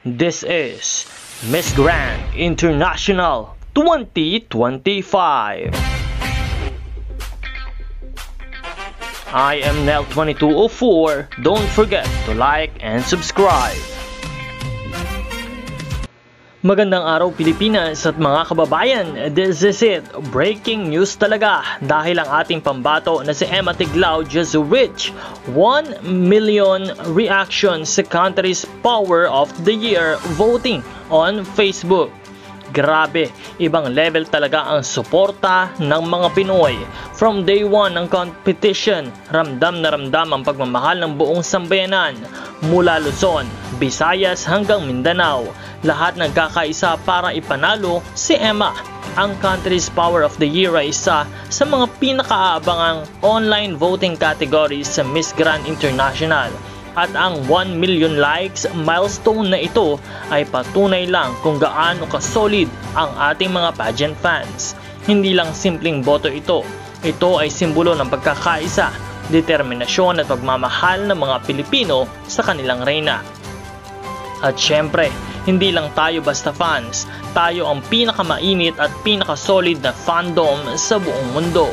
This is Miss Grand International 2025. I am Nel2204. Don't forget to like and subscribe. Magandang araw Pilipinas at mga kababayan, this is it, breaking news talaga dahil ang ating pambato na si Emma Tiglao just reached 1 million reactions sa country's Power of the Year voting on Facebook. Grabe, ibang level talaga ang suporta ng mga Pinoy. From day 1 ng competition, ramdam na ramdam ang pagmamahal ng buong sambayanan. Mula Luzon, Visayas hanggang Mindanao, lahat nagkakaisa para ipanalo si Emma. Ang country's Power of the Year ay isa sa mga pinakaabangang online voting categories sa Miss Grand International. At ang 1 million likes milestone na ito ay patunay lang kung gaano kasolid ang ating mga pageant fans. Hindi lang simpleng boto ito. Ito ay simbolo ng pagkakaisa, determinasyon at pagmamahal ng mga Pilipino sa kanilang reyna. At syempre, hindi lang tayo basta fans, tayo ang pinakamainit at pinakasolid na fandom sa buong mundo.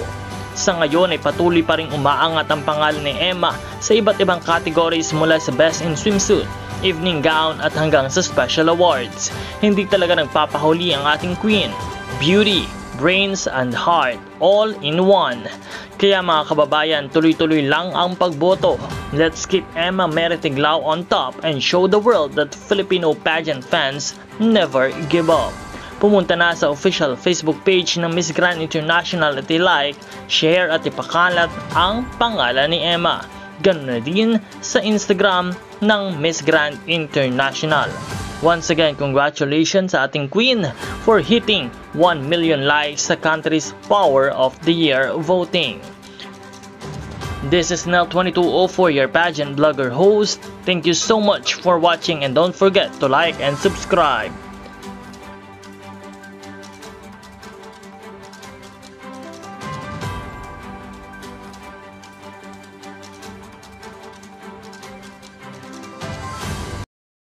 Sa ngayon ay patuloy pa ring umaangat ang pangalan ni Emma sa iba't ibang categories mula sa Best in Swimsuit, Evening Gown at hanggang sa Special Awards. Hindi talaga nagpapahuli ang ating queen. Beauty, brains and heart, all in one. Kaya mga kababayan, tuloy-tuloy lang ang pagboto. Let's keep Emma Tiglao on top and show the world that Filipino pageant fans never give up. Pumunta na sa official Facebook page ng Miss Grand International at i-like, share at ipakalat ang pangalan ni Emma. Ganun na din sa Instagram ng Miss Grand International. Once again, congratulations sa ating queen for hitting 1 million likes sa country's Power of the Year voting. This is Nel2204, your pageant blogger host. Thank you so much for watching and don't forget to like and subscribe.